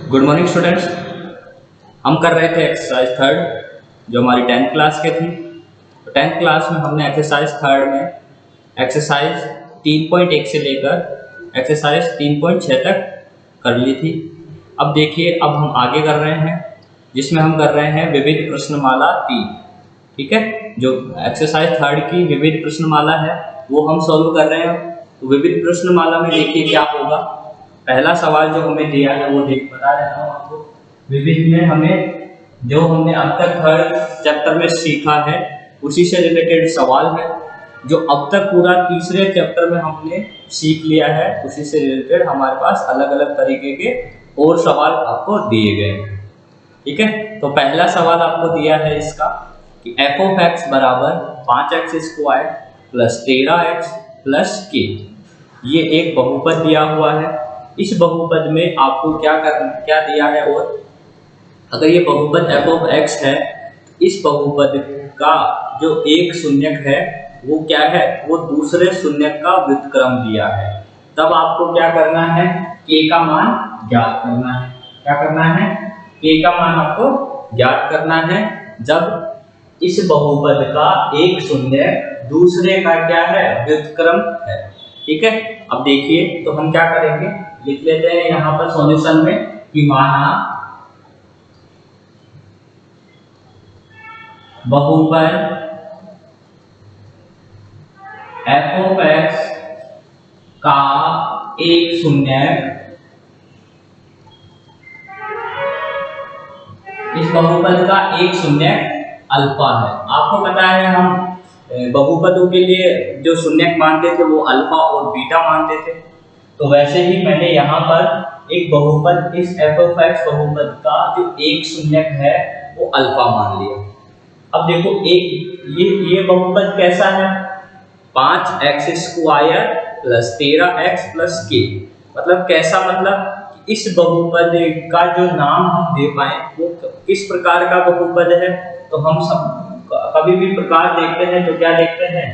Good morning students. हम कर रहे थे एक्सरसाइज थर्ड जो हमारी 10th क्लास के थी। तो 10th क्लास में हमने एक्सरसाइज थर्ड में एक्सरसाइज 3.1 से लेकर एक्सरसाइज 3.6 तक कर ली थी। अब देखिए, अब हम आगे कर रहे हैं जिसमें हम कर रहे हैं विविध प्रश्नमाला 3। ठीक है, जो एक्सरसाइज थर्ड की विविध प्रश्नमाला है वो हम सॉल्व कर रहे हैं। तो विविध प्रश्नमाला में देखिए क्या होगा। पहला सवाल जो हमें दिया है वो बता देता हूँ आपको। विविध में हमने अब तक थर्ड चैप्टर में सीखा है उसी से रिलेटेड सवाल है। जो अब तक पूरा तीसरे चैप्टर में हमने सीख लिया है उसी से रिलेटेड हमारे पास अलग अलग तरीके के और सवाल आपको दिए गए हैं। ठीक है, तो पहला सवाल आपको दिया है इसका कि एफ ऑफ एक्स बराबर 5x² प्लस 13x प्लस के। ये एक बहुपद दिया हुआ है। इस बहुपद में आपको क्या दिया है, और अगर ये बहुपद एफ ऑफ एक्स है, इस बहुपद का जो एक शून्यक है वो क्या है, वो दूसरे शून्यक का व्युत्क्रम दिया है। तब आपको क्या करना है, के का मान ज्ञात करना है। क्या करना है, के का मान आपको ज्ञात करना है जब इस बहुपद का एक शून्यक दूसरे का क्या है, व्युत्क्रम है। ठीक है, अब देखिए तो हम क्या करेंगे, लिख लेते हैं यहाँ पर सॉल्यूशन में कि माना बहुपद एफ ऑफ एक्स का एक शून्यक, इस बहुपद का एक शून्यक अल्फा है। आपको पता है हम बहुपदों के लिए जो शून्यक मानते थे वो अल्फा और बीटा मानते थे। तो वैसे ही मैंने यहाँ पर एक बहुपद, इस एफ ऑफ एक्स बहुपद का जो एक शून्यक है वो अल्फा मान लिया। अब देखो एक ये बहुपद कैसा है, 5x² प्लस 13x प्लस के। मतलब कैसा, मतलब इस बहुपद का जो नाम हम दे पाए वो किस प्रकार का बहुपद है। तो हम सब कभी भी प्रकार देखते हैं तो क्या देखते हैं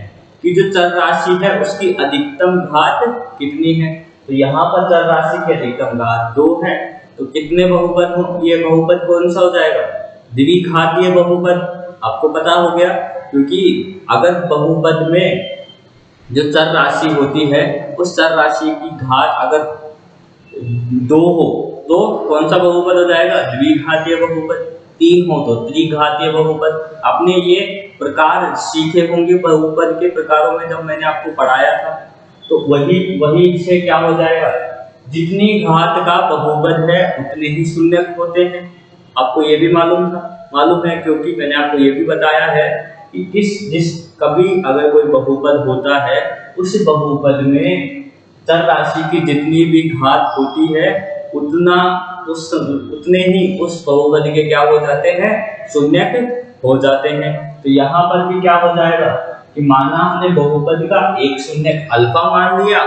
कि जो चर राशि है उसकी अधिकतम घात कितनी है। तो यहाँ पर चर राशि की अधिकतम घात 2 है। तो कितने बहुपद हो, ये बहुपद कौन सा हो जाएगा, द्विघातीय बहुपद। आपको पता हो गया, क्योंकि अगर बहुपद में जो चर राशि होती है उस चर राशि की घात अगर 2 हो तो कौन सा बहुपद हो जाएगा, द्विघातीय बहुपद। 3 हो तो त्रिघातीय बहुपद। आपने ये प्रकार सीखे होंगे बहुपद के प्रकारों में जब मैंने आपको पढ़ाया था। तो वही से क्या हो जाएगा, जितनी घात का बहुपद है उतने ही शून्यक होते हैं। आपको ये भी मालूम है क्योंकि मैंने आपको ये भी बताया है कि जिस कभी अगर कोई बहुपद होता है उस बहुपद में चर राशि की जितनी भी घात होती है उतने ही उस बहुपद के क्या हो जाते हैं, शून्यक हो जाते हैं। तो यहाँ पर भी क्या हो जाएगा कि माना हमने बहुपद का एक शून्यक अल्फा मान लिया,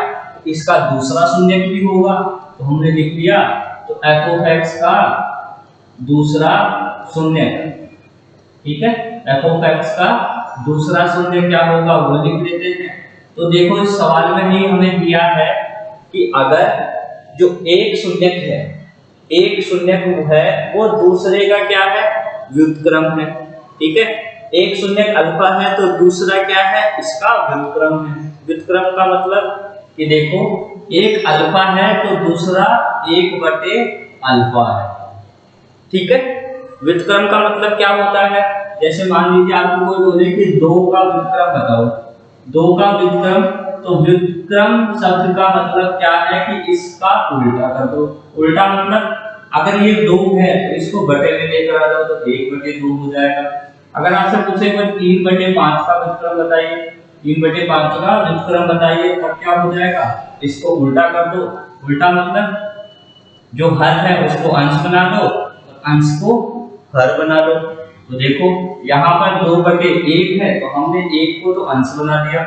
इसका दूसरा शून्यक भी होगा तो हमने लिख लिया। तो एफ ऑफ एक्स का दूसरा शून्यक, ठीक है, एफ ऑफ एक्स का दूसरा शून्यक क्या होगा वो लिख लेते हैं। तो देखो इस सवाल में ही हमें दिया है कि अगर जो एक शून्यक है, एक शून्यक है वो दूसरे का क्या है, व्युत्क्रम है। ठीक है, एक शून्यक अल्फा है तो दूसरा क्या है, इसका व्युत्क्रम है। व्युत्क्रम का मतलब कि देखो एक अल्फा है तो दूसरा 1/अल्फा है। ठीक है, व्युत्क्रम का मतलब क्या होता है, जैसे मान लीजिए आपको कोई बोले कि 2 का व्युत्क्रम बताओ, 2 का व्युत्क्रम, तो व्युत्क्रम शब्द का मतलब क्या है कि इसका उल्टा कर दो। उल्टा मतलब अगर ये 2 है तो इसको बटे में लेकर आ जाओ तो 1/2 हो जाएगा। अगर आपसे पूछे 3/5 का व्युत्क्रम बताइए, 3/5 का व्युत्क्रम बताइए, तब क्या हो जाएगा, इसको उल्टा कर दो। उल्टा मतलब जो हर है उसको अंश बना दो, अंश को हर बना दो। तो देखो यहाँ पर 2/1 है तो हमने 1 को तो अंश बना दिया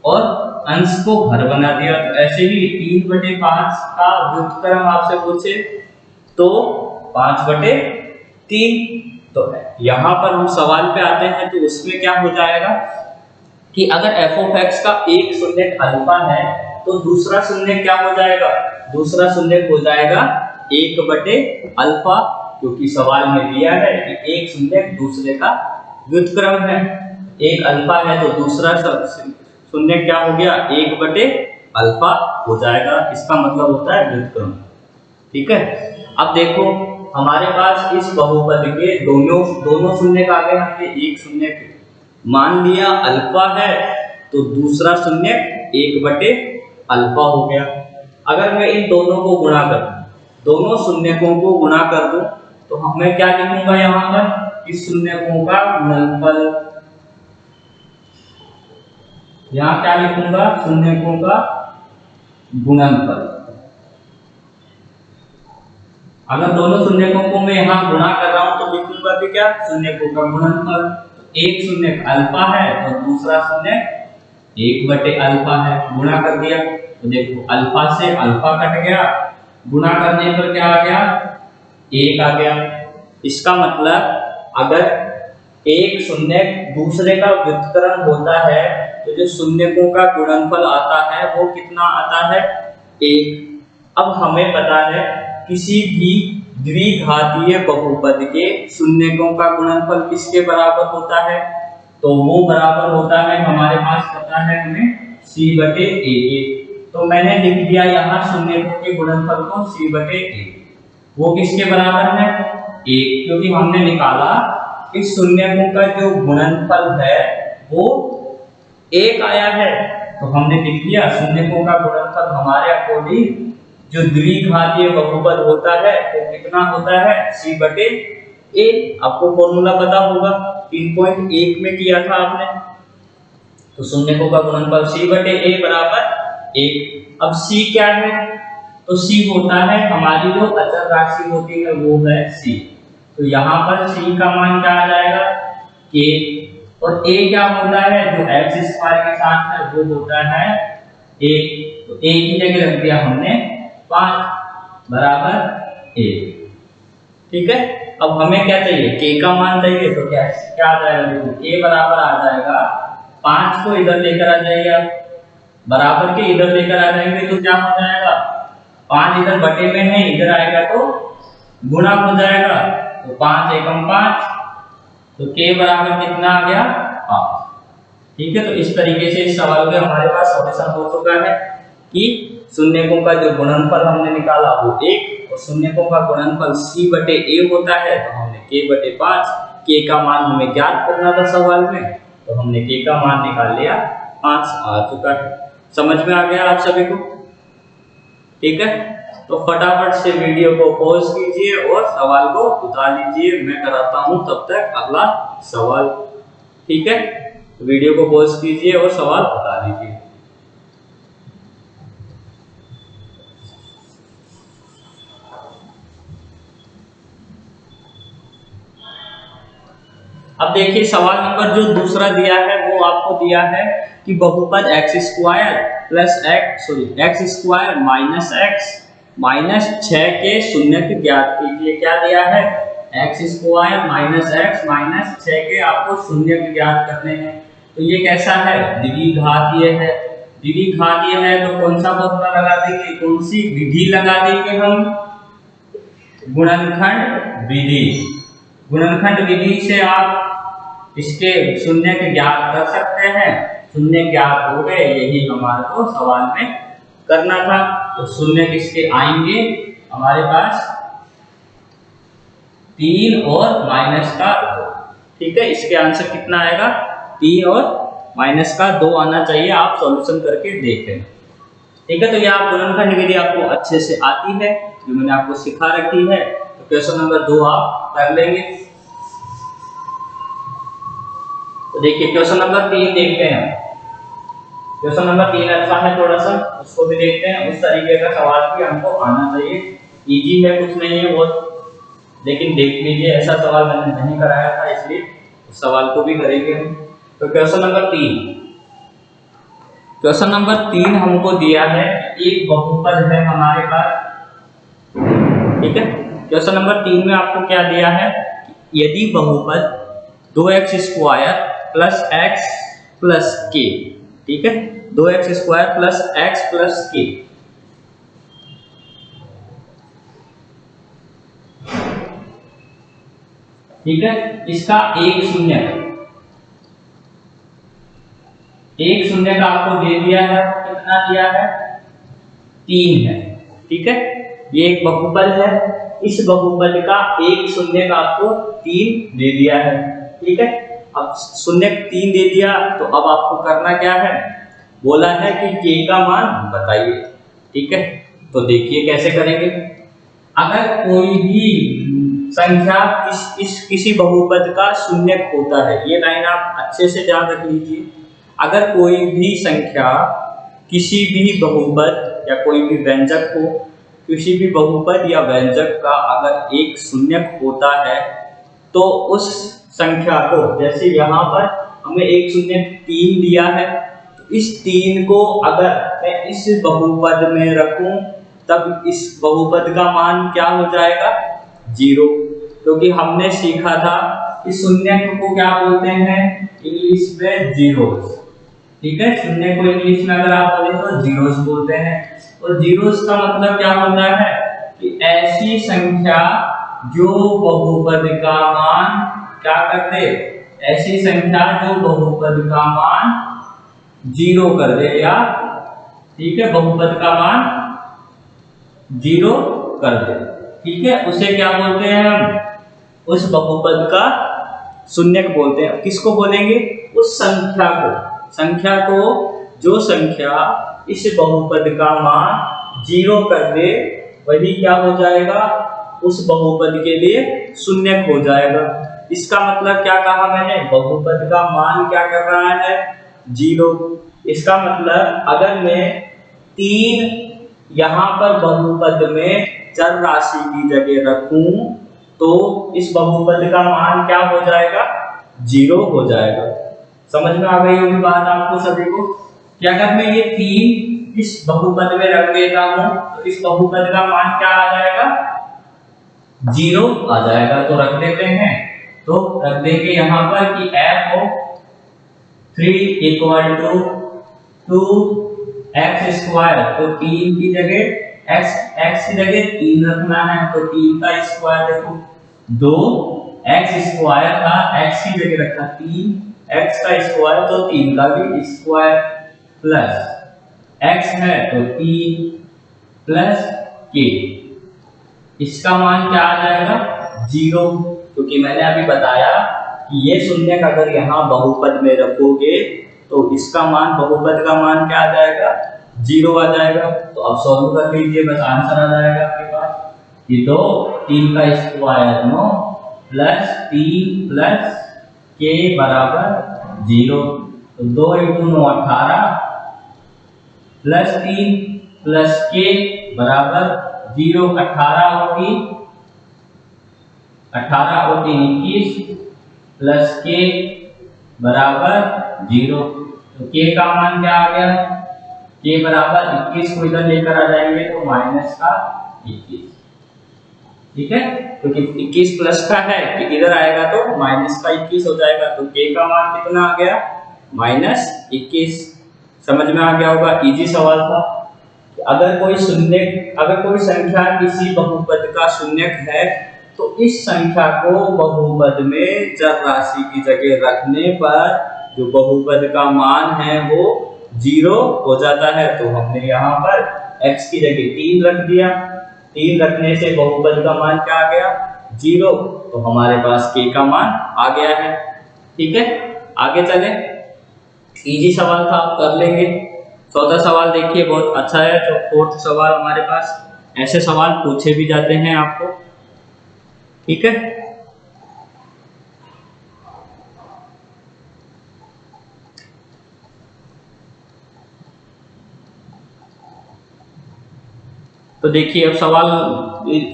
और अंश को हर बना दिया। तो ऐसे ही 3/5 का व्युत्क्रम आपसे पूछे तो 5/3। तो यहाँ पर हम सवाल पे आते हैं तो उसमें क्या हो जाएगा कि अगर एफ ऑफ एक्स का एक शून्यक अल्फा है तो दूसरा शून्यक क्या हो जाएगा, दूसरा शून्यक हो जाएगा एक बटे अल्फा, क्योंकि सवाल में दिया है कि एक शून्य दूसरे का व्युत्क्रम है। एक अल्फा है तो दूसरा शून्य क्या हो गया, एक बटे अल्फा हो जाएगा। इसका मतलब होता है व्युत्क्रम। ठीक है, अब देखो हमारे पास इस बहुपद के दोनों शून्य का आगे हमने एक शून्य मान लिया अल्फा है, तो दूसरा शून्य एक बटे अल्फा हो गया। अगर मैं इन दोनों को गुणा कर दूं, दोनों शून्यकों को गुणा कर दूं, तो मैं क्या लिखूंगा यहाँ पर, इस शून्यकों का गुणनफल। यहाँ क्या लिखूंगा, शून्यकों का गुणनफल। अगर दोनों शून्यकों को मैं यहाँ गुणा कर रहा हूं तो लिखूंगा कि क्या, शून्यकों का गुणनफल। एक शून्य अल्फा है तो दूसरा शून्य एक बटे अल्फा है, गुणा कर दिया तो देखो अल्फा से अल्फा कट गया, गुणा करने पर क्या आ गया, एक आ गया। इसका मतलब अगर एक शून्य दूसरे का व्युत्क्रम होता है तो जो शून्यकों का गुणनफल आता है वो कितना आता है, एक। अब हमें पता है किसी भी द्विघातीय बहुपद के शून्यकों का गुणनफल किसके बराबर होता है, तो वो बराबर होता है, हमारे पास पता है हमें c बटे a। तो मैंने लिख दिया यहाँ शून्यकों के गुणनफल को c बटे a। वो किसके बराबर है, एक, क्योंकि हमने निकाला इस शून्यकों का जो गुणनफल है वो एक आया है, तो हमने लिख दिया शून्यकों का गुणनफल हमारे अकॉर्डिंग जो द्विघातीय बहुपद होता है वो कितना होता है, c बटे a। आपको फॉर्मूला पता होगा, 3.1 में किया था आपने। तो शून्यकों का गुणनफल c बटे a बराबर 1। अब c क्या है, तो c होता है हमारी जो अचर राशि होती है वो है c। तो यहाँ पर c का मान क्या आ जाएगा, k। और a क्या होता है, जो x स्क्वायर के साथ है वो होता है 1। तो a की जगह रख दिया हमने 5 बराबर 1। ठीक है, अब हमें क्या चाहिए, k का मान चाहिए, तो क्या आ जाएगा, देखो a बराबर आ जाएगा 5 को इधर लेकर आ जाइए आप, बराबर के इधर लेकर आ जाएंगे तो क्या हो जाएगा, 5 इधर बटे में है, इधर आएगा तो गुणा हो जाएगा, तो 5 एकम 5, तो k बराबर कितना आ गया, 5। ठीक है, तो इस तरीके से इस सवाल के हमारे पास सॉल्यूशन हो चुका है कि शून्यकों का जो गुणनफल हमने निकाला वो 1 और शून्यकों का गुणनफल c बटे a होता है, तो हमने k बटे 5, k का मान हमें ज्ञात करना था सवाल में, तो हमने k का मान निकाल लिया, 5 आ चुका है। समझ में आ गया आप सभी को? ठीक है, तो फटाफट से वीडियो को पॉज कीजिए और सवाल को उतार लीजिए, मैं कराता हूं तब तक अगला सवाल। ठीक है, वीडियो को पॉज कीजिए और सवाल उतार लीजिए। अब देखिए सवाल नंबर जो दूसरा दिया है वो आपको दिया है कि बहुपद x square plus x square minus 6 के शून्य ज्ञात कीजिए। क्या दिया है, x square minus x minus 6 के आपको शून्य ज्ञात करने हैं। तो ये कैसा है, द्विघातीय है। द्विघातीय है तो कौन सा फॉर्मूला लगा देंगे, कौन सी विधि लगा देंगे हम, गुणनखंड विधि। गुणनखंड विधि से आप इसके शून्य के ज्ञात कर सकते हैं। शून्य ज्ञात हो गए, यही हमारे को सवाल में करना था। तो शून्य किसके आएंगे हमारे पास, 3 और माइनस का 2। ठीक है, इसके आंसर कितना आएगा, 3 और माइनस का 2 आना चाहिए। आप सॉल्यूशन करके देखें। ठीक है, तो ये आप गुणनखंड विधि आपको अच्छे से आती है, जो मैंने आपको सिखा रखी है। तो क्वेश्चन नंबर 2 आप कर लेंगे। तो देखिए क्वेश्चन नंबर 3 देखते हैं। क्वेश्चन नंबर 3 अच्छा है, थोड़ा सा उसको भी देखते हैं। उस तरीके का सवाल भी हमको आना चाहिए। इजी है, कुछ नहीं है बहुत, लेकिन देख लीजिए ऐसा सवाल मैंने नहीं कराया था, इसलिए उस सवाल को भी करेंगे हम। तो क्वेश्चन नंबर 3, क्वेश्चन नंबर 3 हमको दिया है, एक बहुपद है हमारे पास। ठीक है, क्वेश्चन नंबर 3 में आपको क्या दिया है, यदि बहुपद 2x square plus x plus के, ठीक है, 2x square plus x plus के ठीक है। इसका एक शून्य का आपको दे दिया है, कितना दिया है, 3 है। ठीक है, ये एक बहुपद है, इस बहुपद का एक शून्य का आपको 3 दे दिया है। ठीक है, अब शून्य 3 दे दिया तो अब आपको करना क्या है, बोला है कि k का मान बताइए। ठीक है, तो देखिए कैसे करेंगे। अगर कोई भी संख्या किसी बहुपद का शून्यक होता है, ये लाइन आप अच्छे से ध्यान रख लीजिए। अगर कोई भी संख्या किसी भी बहुपद या कोई भी व्यंजक हो, किसी भी बहुपद या व्यंजक का अगर एक शून्यक होता है तो उस संख्या को, जैसे यहाँ पर हमें एक शून्य 3 दिया है, तो इस 3 को अगर मैं इस बहुपद में रखूं तब इस बहुपद का मान क्या हो जाएगा, 0। क्योंकि हमने सीखा था कि शून्यक को क्या बोलते हैं इंग्लिश में, जीरोस। ठीक है, शून्य को इंग्लिश में अगर आप बोले तो जीरोस बोलते हैं। और जीरोस का मतलब क्या होता है कि ऐसी संख्या जो बहुपद का मान क्या कर दे, ऐसी संख्या जो बहुपद का मान 0 कर दे, या ठीक है बहुपद का मान 0 कर दे। ठीक है, उसे क्या बोलते हैं हम, उस बहुपद का शून्यक बोलते हैं। किसको बोलेंगे, उस संख्या को जो संख्या इस बहुपद का मान 0 कर दे वही क्या हो जाएगा, उस बहुपद के लिए शून्यक हो जाएगा। इसका मतलब क्या कहा मैंने, बहुपद का मान क्या कर रहा है, 0। इसका मतलब अगर मैं 3 यहाँ पर बहुपद में चर राशि की जगह रखूं तो इस बहुपद का मान क्या हो जाएगा, 0 हो जाएगा। समझ में आ गई होगी बात आपको सभी को कि अगर मैं ये 3 इस बहुपद में रख देता हूं तो इस बहुपद का मान क्या आ जाएगा, 0 आ जाएगा। तो रख देते हैं, तो रख देंगे यहाँ पर कि f of 3 equal to 2x²। तो 3 की जगह x की जगह 3 रखना है, तो 3 का स्क्वायर देखो 2x² था, x की जगह रखा 3, x का स्क्वायर तो 3 का भी स्क्वायर, प्लस x है तो 3 प्लस k। इसका मान क्या आ जाएगा, 0। क्योंकि मैंने अभी बताया कि ये शून्यक अगर यहाँ बहुपद में रखोगे तो इसका मान, बहुपद का मान क्या आ जाएगा, 0 आ जाएगा। तो अब सॉल्व कर लीजिए, बस आंसर आ जाएगा आपके पास कि 3 का स्क्वायर 9 प्लस 3 प्लस k बराबर 0। तो 2 × 9 18 प्लस 3 प्लस k बराबर 0। 18 होगी 21 प्लस k बराबर 0। तो k का मान क्या आ गया, k बराबर 21 को इधर लेकर आ जाएंगे तो माइनस का 21। ठीक है, क्योंकि 21 प्लस का है कि इधर आएगा तो माइनस का 21 हो जाएगा। तो k का मान कितना आ गया, -21। समझ में आ गया होगा, इजी सवाल था। अगर कोई संख्या किसी बहुपद का शून्यक है तो इस संख्या को बहुपद में चर राशि की जगह रखने पर जो बहुपद का मान है वो 0 हो जाता है। तो हमने यहाँ पर x की जगह 3 रख दिया, 3 रखने से बहुपद का मान क्या आ गया, 0। तो हमारे पास k का मान आ गया है। ठीक है, आगे चले, इजी सवाल था, आप कर लेंगे। चौथा सवाल देखिए, बहुत अच्छा है। तो फोर्थ सवाल हमारे पास, ऐसे सवाल पूछे भी जाते हैं आपको। ठीक है, तो देखिए अब सवाल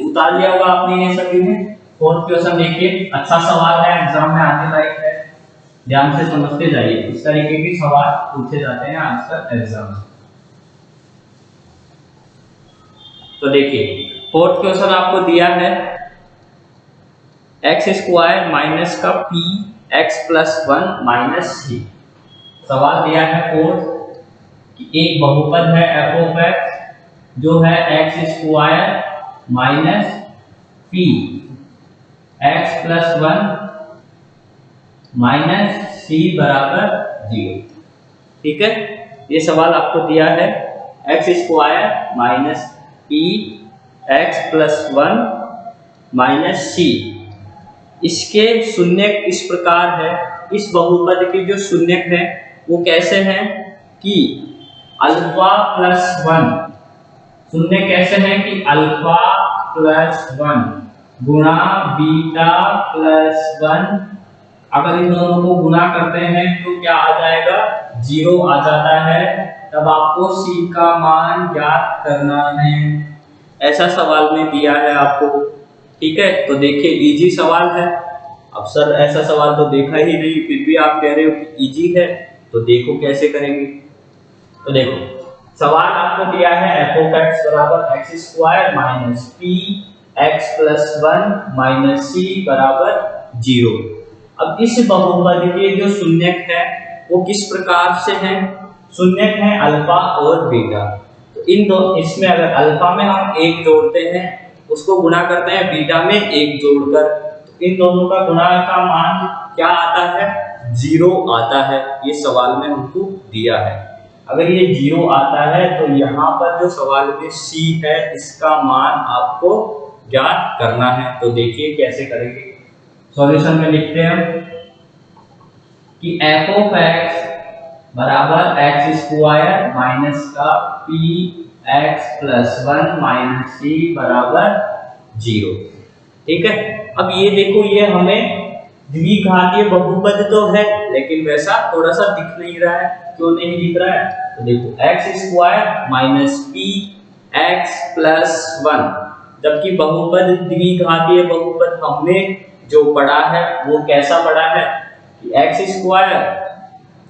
उतार लिया होगा आपने ये सभी ने। फोर्थ क्वेश्चन देखिए, अच्छा सवाल है, एग्जाम में आने लायक है, ध्यान से समझते जाइए। इस तरीके के सवाल पूछे जाते हैं आजकल एग्जाम में। तो देखिए फोर्थ क्वेश्चन आपको दिया है x² माइनस का p x+1 - c। सवाल दिया है फोर्थ कि एक बहुपद है f(x) जो है x² - p x plus 1 minus c बराबर 0। ठीक है, ये सवाल आपको दिया है x square minus p x plus 1 minus c. इसके शून्यक इस प्रकार है, इस बहुपद के जो शून्यक है वो कैसे हैं कि अल्फा प्लस 1, शून्य कैसे है कि अल्फा प्लस 1 गुणा बीटा प्लस 1। अगर इन दोनों को गुणा करते हैं तो क्या आ जाएगा, 0 आ जाता है। तब आपको सी का मान ज्ञात करना है। ऐसा सवाल में दिया है आपको। ठीक है, तो देखिए इजी सवाल है। अब सर ऐसा सवाल तो देखा ही नहीं, फिर भी आप कह रहे हो कि इजी है, तो देखो कैसे करेंगे। तो देखो सवाल आपको दिया है एफ ऑफ एक्स बराबर x square minus p x plus 1 minus c बराबर 0। अब इस बहुपद के जो शून्यक है वो किस प्रकार से हैं, शून्यक है अल्फा और बीटा। तो इन दो, इसमें अगर अल्फा में हम 1 जोड़ते हैं, उसको गुणा करते हैं बीटा में 1 जोड़कर, तो इन दोनों का गुणा का मान क्या आता है, 0 आता है। ये सवाल में हमको दिया है। अगर ये 0 आता है तो यहाँ पर जो सवाल में सी है इसका मान आपको ज्ञात करना है। तो देखिए कैसे करेंगे। सॉल्यूशन में लिखते हैं कि f ऑफ x बराबर एक्स स्क्वायर माइनस का P x plus 1 minus c बराबर 0। ठीक है, अब ये देखो ये हमें द्विघातीय बहुपद तो है लेकिन वैसा थोड़ा सा दिख नहीं रहा है। क्यों नहीं दिख रहा है, तो देखो x square minus p x plus 1, जबकि बहुपद द्विघातीय बहुपद हमने जो पढ़ा है वो कैसा पढ़ा है कि एक्स स्क्वायर,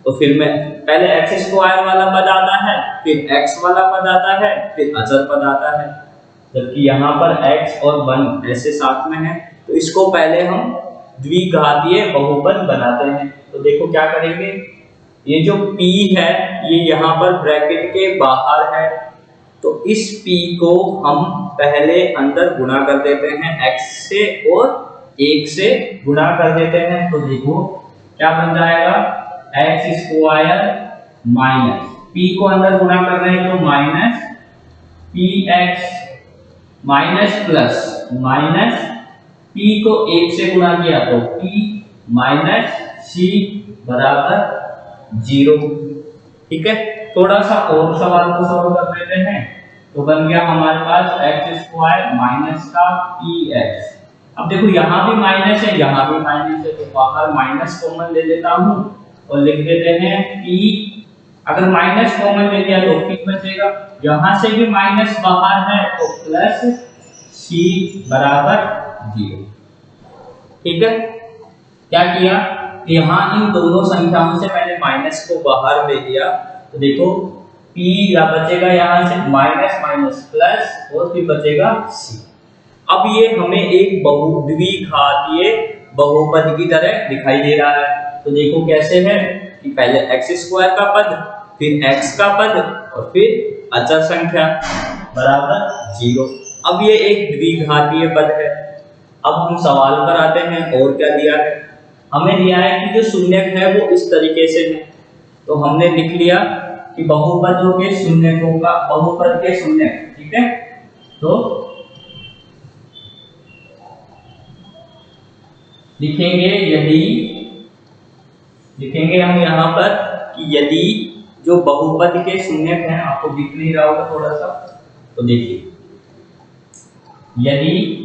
तो फिर मैं पहले एक्स स्क्वायर वाला पद आता है, फिर एक्स वाला पद आता है, फिर अचर पद आता है। जबकि यहाँ पर x और 1 ऐसे साथ में है, तो इसको पहले हम द्विघातीय बहुपद बनाते हैं। तो देखो क्या करेंगे, ये जो p है ये यहाँ पर ब्रैकेट के बाहर है, तो इस p को हम पहले अंदर गुणा कर देते हैं x से और 1 से गुणा कर देते हैं। तो देखो क्या बन जाएगा, एक्स स्क्वायर माइनस p को अंदर गुणा कर रहे हैं तो minus p x minus plus minus p को 1 से गुणा किया तो p माइनस सी बराबर 0। ठीक है, थोड़ा सा और सवाल को सॉल्व कर देते हैं। तो बन गया हमारे पास एक्स स्क्वायर माइनस का पी एक्स। अब देखो यहाँ भी माइनस है, यहाँ भी माइनस है, तो बाहर माइनस कॉमन ले लेता हूँ और लिख देते हैं p। अगर माइनस कॉमन ले लिया तो p बचेगा, यहाँ से भी माइनस बाहर है तो प्लस c बराबर 0। ठीक है, क्या किया, यहाँ इन दोनों संख्याओं से मैंने माइनस को बाहर ले लिया, तो देखो p बचेगा यहाँ से माइनस माइनस प्लस और फिर बचेगा c। अब ये हमें एक द्विघातीय बहुपद की तरह दिखाई दे रहा है। तो देखो कैसे है कि पहले एक्स स्क्वायर का पद, फिर एक्स का पद और फिर अचर संख्या बराबर 0। अब ये एक द्विघातीय पद है। अब हम सवाल पर आते हैं और क्या दिया है, हमें दिया है कि जो शून्यक है वो इस तरीके से है। तो हमने लिख लिया कि बहुपदों के शून्यकों का, बहुपद के शून्यक। ठीक है, तो लिखेंगे यदि, लिखेंगे हम यहाँ पर कि यदि जो बहुपद के शून्यक हैं, आपको दिख नहीं रहा होगा थोड़ा सा, तो देखिए यदि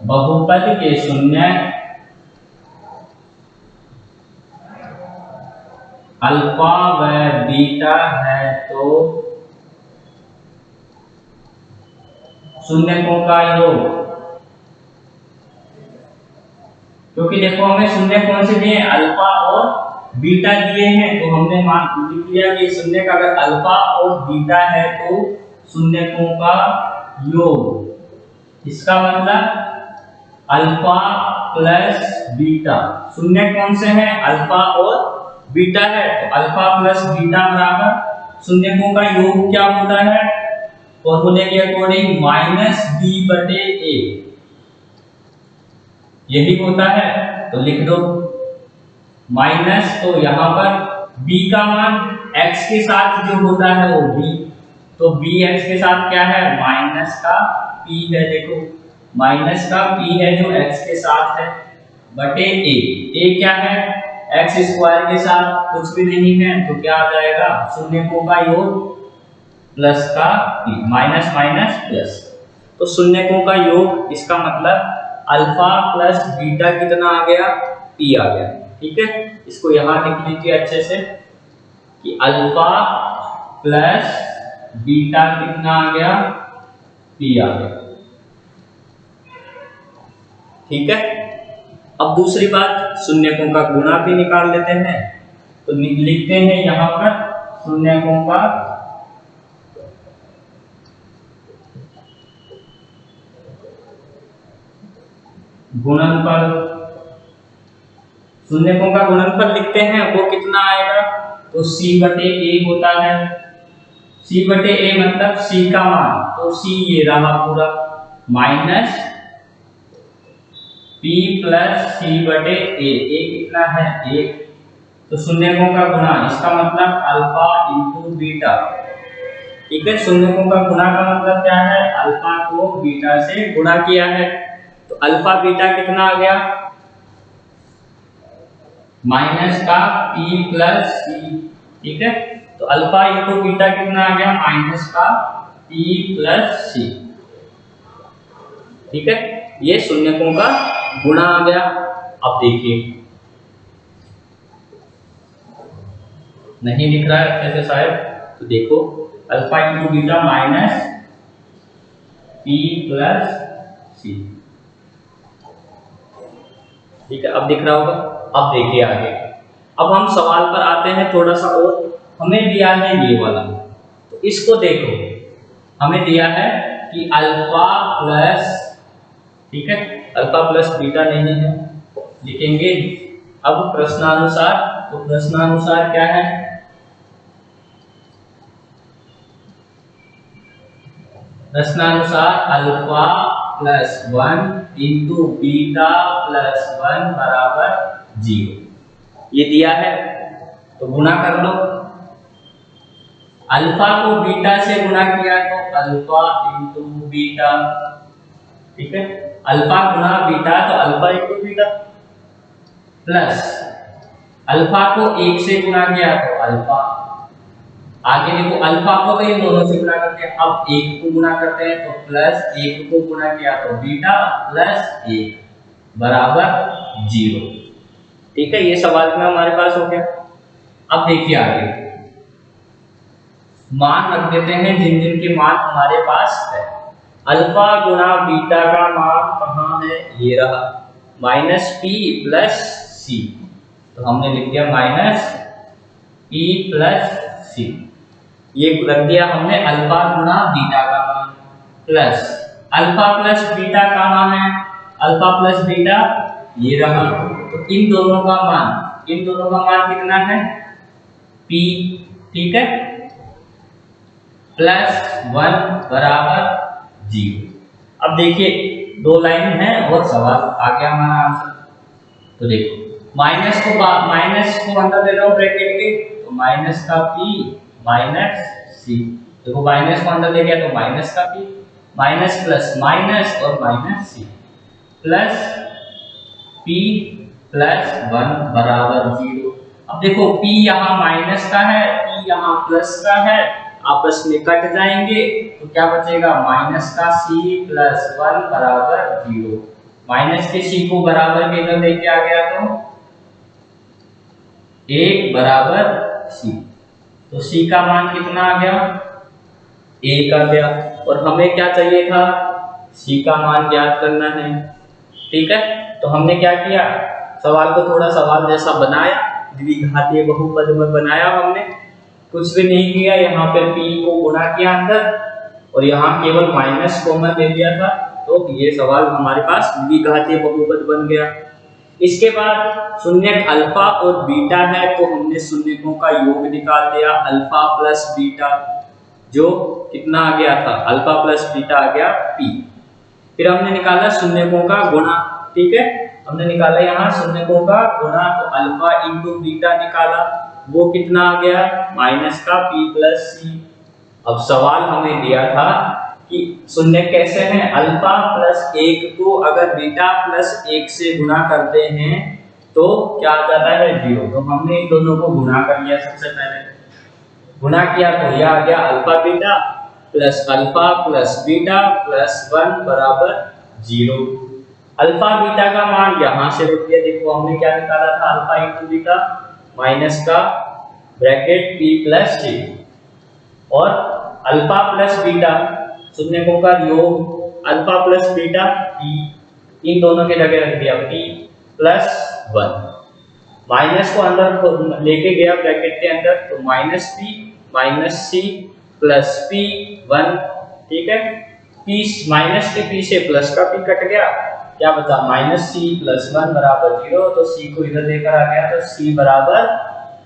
बहुपद के शून्यक अल्फा व बीटा है तो शून्यकों का योग, क्योंकि देखो हमें शून्य कौन से दिए, अल्फा और बीटा दिए हैं, तो हमने मान लिख लिया कि शून्यक अगर अल्फा और बीटा है तो शून्यकों का योग। इसका मतलब अल्फा प्लस बीटा, शून्य कौन से हैं, अल्फा और बीटा है, तो अल्फा प्लस बीटा बराबर शून्यकों का योग क्या होता है, फॉर्मूले के अकॉर्डिंग माइनस बी बटे ए यही होता है। तो लिख दो माइनस, तो यहाँ पर b का मान x के साथ जो होता है वो b, तो b x के साथ क्या है माइनस का p है। देखो माइनस का p है जो x के साथ है बटे a क्या है x स्क्वायर के साथ कुछ भी नहीं है, तो क्या आ जाएगा शून्यकों का योग प्लस का p, माइनस माइनस प्लस, तो शून्यकों का योग, इसका मतलब अल्फा प्लस बीटा कितना आ गया p आ गया। ठीक है, इसको यहां लिख लीजिए अच्छे से कि अल्फा प्लस बीटा कितना आ गया p आ गया। ठीक है, अब दूसरी बात शून्यकों का गुणा भी निकाल लेते हैं, तो लिखते हैं यहां पर शून्यकों का गुणनफल। शून्यकों का गुणनफल लिखते हैं, वो कितना आएगा, तो c बटे a होता है। c बटे a मतलब c का मान, तो c ये रहा पूरा माइनस p प्लस c बटे a कितना है 1, तो शून्यकों का गुणा, इसका मतलब अल्फा इंटू बीटा। ठीक है, शून्यकों का गुणा का मतलब क्या है, अल्फा को बीटा से गुणा किया है, तो अल्फा बीटा कितना आ गया माइनस का p प्लस c। ठीक है, तो अल्फा इंटू बीटा कितना आ गया माइनस का p प्लस c। ठीक है, ये शून्यकों का गुणा आ गया। अब देखिए नहीं दिख रहा है अच्छे से शायद, तो देखो alpha into beta minus p plus c। ठीक है, अब दिख रहा होगा। अब देखिए आगे, अब हम सवाल पर आते हैं थोड़ा सा और, हमें दिया है ये वाला, तो इसको देखो हमें दिया है कि अल्फा प्लस, ठीक है अल्फा प्लस बीटा नहीं है, लिखेंगे अब प्रश्नानुसार, तो प्रश्नानुसार क्या है, प्रश्नानुसार alpha plus 1 into beta plus 1 बराबर 0 ये दिया है, तो गुणा कर लो। अल्फा को बीटा से गुणा किया तो अल्फा इंटू बीटा, ठीक है अल्फा गुणा बीटा तो alpha into beta, plus alpha को 1 से गुणा किया तो अल्फा, आगे देखो अल्फा को तो इन दोनों से गुणा करते हैं, अब 1 को गुणा करते हैं तो प्लस 1 को गुणा किया तो बीटा प्लस 1 बराबर 0। ठीक है, ये सवाल में हमारे पास हो गया। अब देखिए आगे मान रख देते हैं जिन जिन के मान हमारे पास है। अल्फा गुणा बीटा का मान कहाँ है, ये रहा माइनस पी प्लस सी, तो हमने लिख दिया माइनस पी प्लस सी, ये रख दिया हमने अल्फा गुणा बीटा का मान, प्लस अल्फा प्लस बीटा कहाँ है, अल्फा प्लस बीटा ये रहा, तो इन दोनों का मान कितना है p, ठीक है प्लस 1 बराबर 0। अब देखिए 2 लाइन है और सवाल आ गया हमारा आंसर। तो देखो माइनस को अंदर ले लो ब्रैकेट के, तो माइनस का p माइनस सी, देखो माइनस को अंदर ले गया तो माइनस का p, माइनस प्लस माइनस और माइनस सी, प्लस p प्लस 1 बराबर 0। अब देखो p यहाँ माइनस का है, p यहाँ प्लस का है, आपस में कट जाएंगे तो क्या बचेगा माइनस का c प्लस 1 बराबर 0। माइनस के c को बराबर के इधर लेके आ गया तो 1 बराबर c, तो c का मान कितना आ गया 1 आ गया, और हमें क्या चाहिए था c का मान ज्ञात करना है। ठीक है, तो हमने क्या किया, सवाल को थोड़ा सवाल जैसा बनाया, द्विघातीय बहुपद में बनाया हमने, कुछ भी नहीं किया, यहाँ पे p को गुणा किया अंदर और यहाँ केवल माइनस कॉमन दे दिया था, तो ये सवाल हमारे पास द्विघातीय बहुपद बन गया। इसके बाद शून्यक अल्फा और बीटा है, तो हमने शून्यकों का योग निकाल दिया अल्फा प्लस बीटा। जो कितना आ गया था, अल्फा प्लस बीटा आ गया पी। फिर हमने निकाला शून्यकों का गुणा, ठीक है, हमने निकाला यहाँ शून्यकों का गुणा, तो अल्फा इंटू बीटा निकाला, वो कितना आ गया, माइनस का पी प्लस सी। अब सवाल हमें दिया था कि शून्य कैसे हैं, अल्फा प्लस 1 को अगर बीटा प्लस 1 से गुणा करते हैं तो क्या आ जाता है, 0। तो हमने इन दोनों को गुणा कर लिया, सबसे पहले गुणा किया तो यह आ गया alpha beta plus beta plus 1 बराबर 0। अल्फा बीटा का मान यहां से रख दिया, देखो हमने क्या निकाला था, अल्फा इंटू बीटा माइनस का ब्रैकेट पी प्लस सी, और अल्फा प्लस बीटा शून्यकों का योग अल्फा प्लस बीटा पी, इन दोनों के जगह रख दिया पी प्लस 1, माइनस को अंदर लेके गया ब्रैकेट के अंदर, तो माइनस सी प्लस पी 1, ठीक है, पी माइनस के पी से प्लस का पी कट गया, क्या बचा, माइनस सी प्लस 1 बराबर 0, तो सी को इधर लेकर आ गया, तो सी बराबर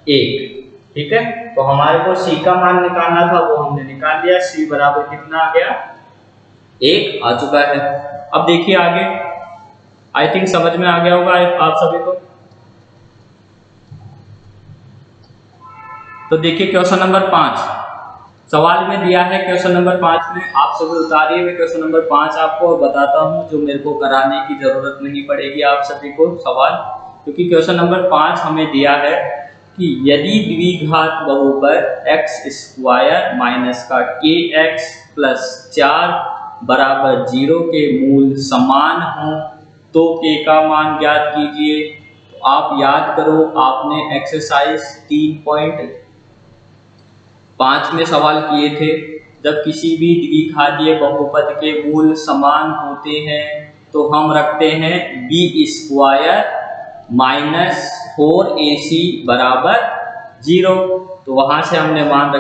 1, ठीक है। तो हमारे को सी का मान निकालना था, वो हमने निकाल लिया, सी बराबर कितना आ गया, 1 आ चुका है। अब देखिए आगे, आई थिंक समझ में आ गया होगा आप सभी को। तो देखिए क्वेश्चन नंबर 5 सवाल में दिया है, क्वेश्चन नंबर 5 में आप सभी उतारिए, मैं क्वेश्चन नंबर 5 आपको बताता हूं, जो मेरे को कराने की जरूरत नहीं पड़ेगी आप सभी को सवाल, क्योंकि क्वेश्चन नंबर 5 हमें दिया है कि यदि द्विघात बहुपद एक्स स्क्वायर माइनस का के एक्स प्लस 4 बराबर 0 के मूल समान हों तो के का मान ज्ञात कीजिए। तो आप याद करो, आपने एक्सरसाइज 3.5 में सवाल किए थे, जब किसी भी द्विघातीय बहुपद के मूल समान होते हैं तो हम रखते हैं बी स्क्वायर माइनस 4ac बराबर 0। तो वहां से हमने मान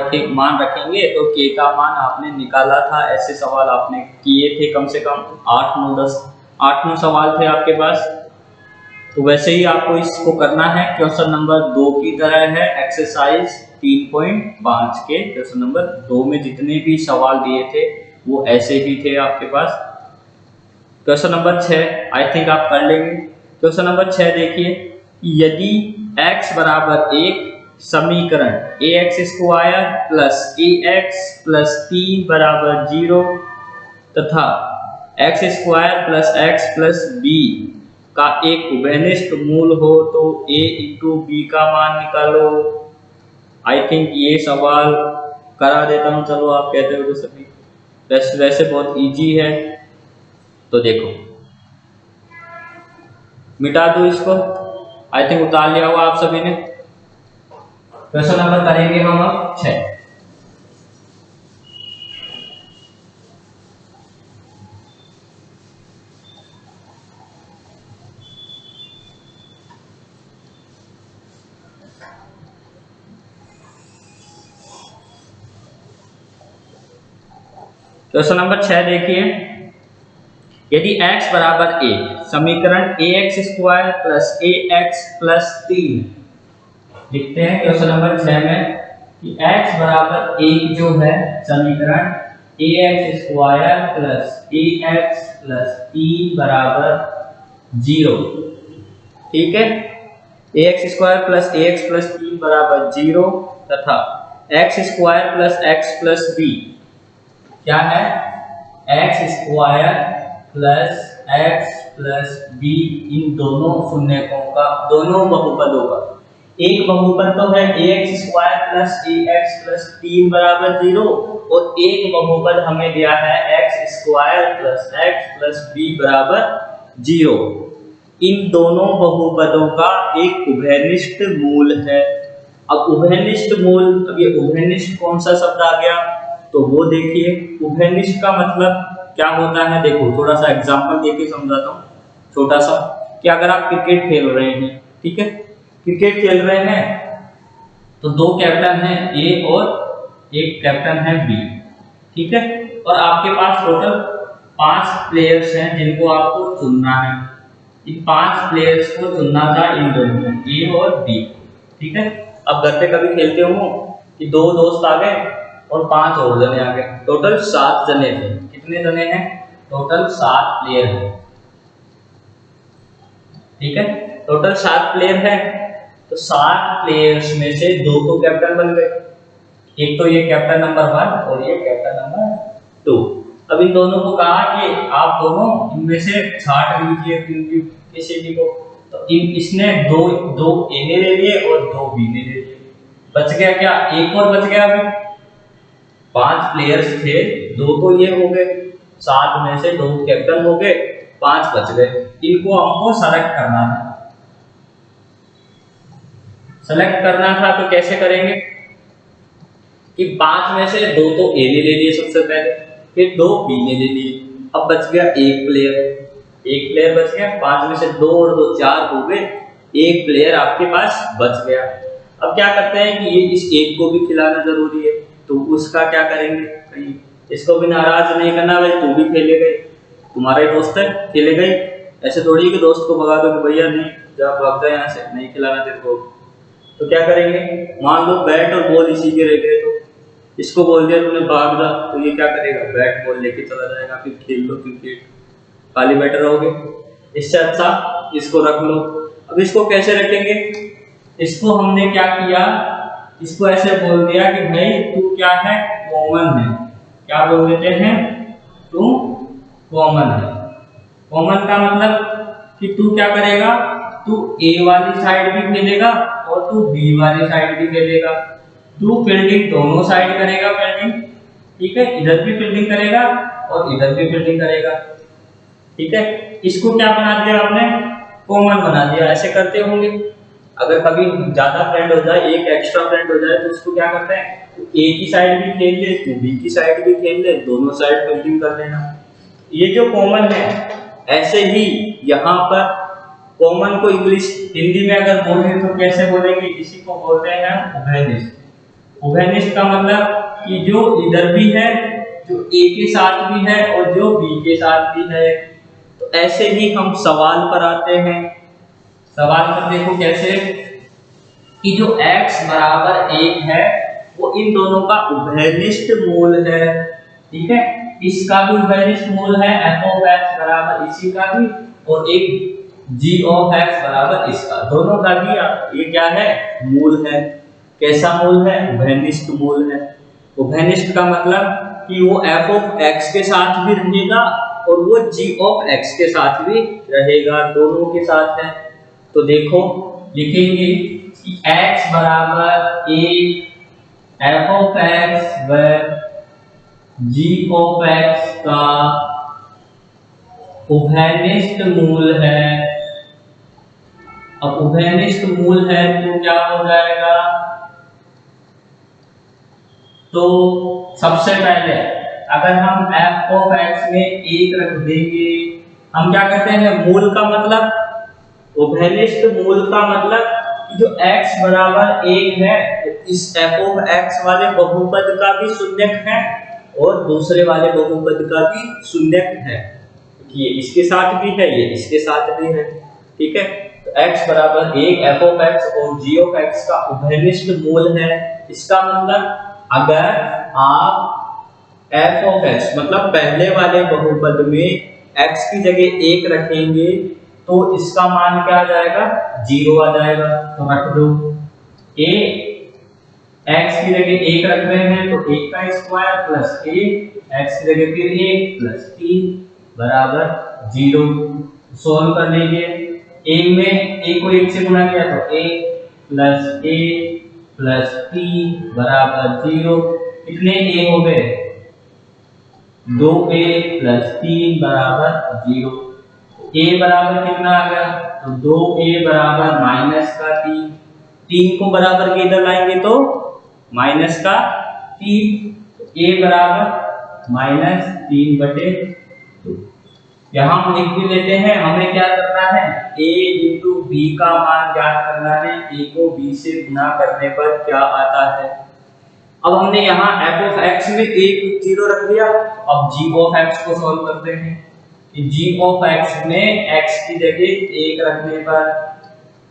रखेंगे, तो के का मान आपने निकाला था, ऐसे सवाल आपने किए थे, कम से कम 8-9 सवाल थे आपके पास। तो वैसे ही आपको इसको करना है, क्वेश्चन नंबर 2 की तरह है, एक्सरसाइज 3.5 के क्वेश्चन नंबर 2 में जितने भी सवाल दिए थे वो ऐसे ही थे आपके पास। क्वेश्चन नंबर 6 आई थिंक आप कर लेंगे। क्वेश्चन नंबर 6 देखिए, यदि x बराबर 1 समीकरण ax square plus ax plus 3 बराबर 0 तथा x square plus x plus b का एक उभयनिष्ठ मूल हो तो a इंटू बी का मान निकालो। आई थिंक ये सवाल करा देता हूँ, चलो आप कहते हो तो सभी, वैसे बहुत इजी है। तो देखो मिटा दो इसको, आई थिंक उतार लिया होगा आप सभी ने। क्वेश्चन नंबर करेंगे हम अब 6। क्वेश्चन नंबर 6 देखिए, यदि x बराबर 1 समीकरण ax square plus ax plus 3, लिखते हैं क्वेश्चन नंबर 6 में कि x बराबर 1 जो है समीकरण ax square plus ax plus 3 बराबर 0, ठीक है, ax square plus ax plus 3 बराबर 0 तथा x square plus x plus b क्या है, x square plus x plus b, इन दोनों शून्यकों का, दोनों बहुपदों का, एक बहुपद तो है ax square plus ax plus 3 बराबर 0 और एक बहुपद हमें दिया है x square plus x plus b बराबर 0। इन दोनों बहुपदों का एक उभयनिष्ठ मूल है। अब उभयनिष्ठ मूल, अब ये उभयनिष्ठ कौन सा शब्द आ गया, तो वो देखिए, उभयनिष्ठ का मतलब क्या होता है, देखो थोड़ा सा एग्जांपल देके समझाता हूँ छोटा सा, कि अगर आप क्रिकेट खेल रहे हैं, ठीक है, क्रिकेट खेल रहे हैं तो 2 कैप्टन हैं ए और एक कैप्टन है बी, ठीक है, और आपके पास टोटल 5 प्लेयर्स हैं जिनको आपको चुनना है। इन 5 प्लेयर्स को चुनना था, इन दोनों ए और बी, ठीक है। अब घर पे कभी खेलते हो कि 2 दोस्त आ गए और 5 और जने आ गए, टोटल 7 जने थे। कितने जने हैं? टोटल 7 प्लेयर हैं। ठीक है, टोटल 7 प्लेयर हैं। तो 7 प्लेयर्स में से 2 तो कैप्टन बन गए, एक तो ये कैप्टन नंबर 1 और ये कैप्टन नंबर 2। अब इन दोनों को कहा कि आप दोनों इनमें से छांट लीजिए किसी भी को। तो इसने दो ए ने ले लिए और 2 बी ने ले लिए। बच गया क्या? एक और बच गया। अभी 5 प्लेयर्स थे, 2 तो ये हो गए, 7 में से 2 कैप्टन हो गए, 5 बच गए। इनको हमको सेलेक्ट करना था। सेलेक्ट करना था तो कैसे करेंगे कि 5 में से 2 तो ए ने ले लिए सबसे पहले, फिर 2 बी ने ले लिए। अब बच गया एक प्लेयर बच गया। 5 में से 2 और 2 4 हो गए, एक प्लेयर आपके पास बच गया। अब क्या करते हैं कि ये इस एक को भी खिलाना जरूरी है, तो उसका क्या करेंगे? भाई इसको भी नाराज नहीं करना, भाई तू भी खेले गए, तुम्हारा ही दोस्त है, खेले गए। ऐसे थोड़ी कि दोस्त को भगा दो कि भैया नहीं जा, भाग जा यहाँ से, नहीं खिलाना तेरे को। तो क्या करेंगे? मान लो बैट और बॉल इसी के रह गए, तो इसको बोल दिया तुमने भाग जा, तो ये क्या करेगा? बैट बॉल लेके चला जाएगा, फिर खेल लो क्रिकेट, खाली बैठे रहोगे। इससे अच्छा इसको रख लो। अब इसको कैसे रखेंगे? इसको हमने क्या किया, इसको ऐसे बोल दिया कि भाई तू क्या है? कॉमन है। क्या बोल देते हैं? तू कॉमन है। कॉमन का मतलब कि तू क्या करेगा? तू ए वाली साइड भी खेलेगा और तू बी वाली साइड भी खेलेगा। तू फील्डिंग दोनों साइड करेगा, फील्डिंग, ठीक है, इधर भी फील्डिंग करेगा और इधर भी फील्डिंग करेगा। ठीक है, इसको क्या बना दिया आपने? कॉमन बना दिया। ऐसे करते होंगे, अगर कभी ज्यादा फ्रेंड हो जाए, एक एक्स्ट्रा फ्रेंड हो जाए, तो उसको क्या करते हैं? ए की साइड भी खेल ले, तू बी की साइड भी खेल ले, दोनों साइड फील्डिंग कर लेना। ये जो कॉमन है, ऐसे ही यहाँ पर कॉमन को इंग्लिश हिंदी में अगर बोले तो कैसे बोलेंगे? इसी को बोलते हैं उभयनिष्ठ। उभयनिष्ठ का मतलब कि जो इधर भी है, जो ए के साथ भी है और जो बी के साथ भी है। तो ऐसे ही हम सवाल पर आते हैं। सवाल पर देखो कैसे कि जो x बराबर 1 है वो इन दोनों का उभयनिष्ठ मूल है। ठीक है, इसका भी उभयनिष्ठ मूल है f of x बराबर इसी का भी, और एक g of x बराबर इसका, दोनों का भी ये क्या है? मूल है। कैसा मूल है? उभयनिष्ठ मूल है। उभयनिष्ठ का मतलब कि वो f of x के साथ भी रहेगा और वो g of x के साथ भी रहेगा, दोनों के साथ है। तो देखो लिखेंगे कि x बराबर a f of x व g of x का उभयनिष्ठ मूल है। अब उभयनिष्ठ मूल है तो क्या हो जाएगा? तो सबसे पहले अगर हम f of x में 1 रख देंगे, हम क्या करते हैं? मूल का मतलब, उभयनिष्ठ मूल का मतलब कि जो x बराबर 1 है, इस f of x वाले बहुपद का भी शून्यक है और दूसरे वाले बहुपद का भी शून्यक है। ये इसके साथ भी है, ये इसके साथ भी है। ठीक है, तो x बराबर 1 f of x और g of x का उभयनिष्ठ मूल है। इसका मतलब अगर आप f of x मतलब पहले वाले बहुपद में x की जगह 1 रखेंगे तो इसका मान क्या आ जाएगा? 0 आ जाएगा। तो रख दो a, x की जगह 1 रख रहे हैं तो 1 का स्क्वायर प्लस a, x की जगह फिर 1 प्लस 3 बराबर 0। सोल्व कर लीजिए। a में a को 1 से गुणा किया तो a प्लस a प्लस 3 बराबर 0। कितने a हो गए? 2a प्लस 3 बराबर 0। a बराबर कितना आ गया? तो 2a बराबर माइनस का 3। 3 को बराबर के इधर लाएंगे तो माइनस का 3। तो a बराबर माइनस 3/2। यहाँ हम लिख भी लेते हैं। हमें क्या करना है? a इंटू बी का मान ज्ञात करना है। a को b से गुना करने पर क्या आता है? अब हमने यहाँ f of x में 1 0 रख दिया। अब g of x को सॉल्व करते हैं कि g of x में x की जगह 1 रखने पर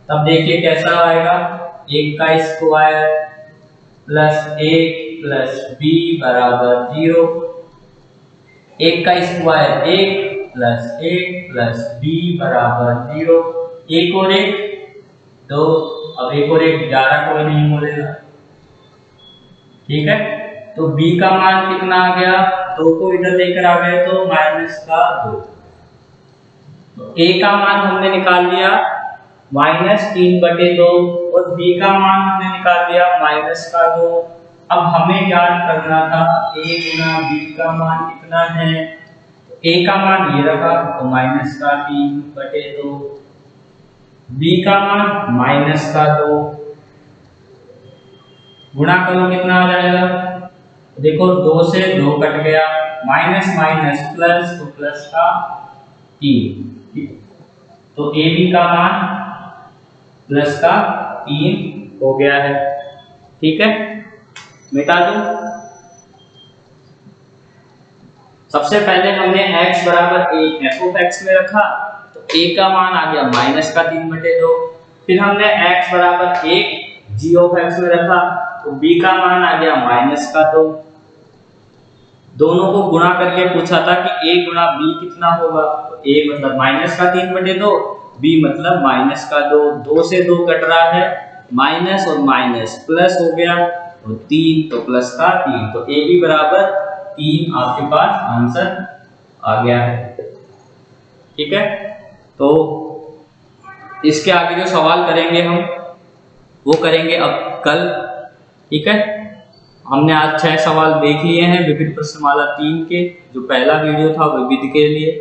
तब देखिए कैसा आएगा? 1 का स्क्वायर प्लस 1 प्लस बी बराबर 0, 1 का स्क्वायर 1 प्लस बी बराबर 0, 1 और 1 2, अब 1 और 1 11 कोई नहीं बोलेगा, ठीक है। तो b का मान कितना आ गया, 2 को इधर लेकर आ गए तो माइनस का 2, तो a का मान हमने निकाल लिया -3/2 और b का मान हमने निकाल लिया -2। अब हमें ज्ञात करना था a गुना b का मान कितना है, a का मान ये रखा तो -3/2, b का मान -2, गुणा करो कितना आ जाएगा, देखो 2 से 2 कट गया, माइनस माइनस प्लस तो प्लस का 3, तो ए बी का मान प्लस का 3 हो गया है, ठीक है। मिटा दो, सबसे पहले हमने x बराबर 1 f(x) में रखा तो a का मान आ गया -3/2, फिर हमने x बराबर 1 g(x) में रखा तो b का मान आ गया -2। दोनों को गुणा करके पूछा था कि a गुणा b कितना होगा, तो a मतलब -3/2, b मतलब -2, 2 से 2 कट रहा है, माइनस और माइनस प्लस हो गया और 3 तो प्लस का 3, तो a b बराबर 3 आपके पास आंसर आ गया है, ठीक है। तो इसके आगे जो सवाल करेंगे हम वो करेंगे अब कल, ठीक है। हमने आज 6 सवाल देख लिए हैं विभिन्न प्रश्नमाला 3 के, जो पहला वीडियो था वो विधि के लिए,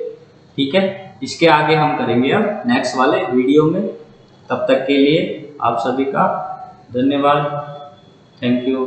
ठीक है। इसके आगे हम करेंगे अब नेक्स्ट वाले वीडियो में। तब तक के लिए आप सभी का धन्यवाद, थैंक यू।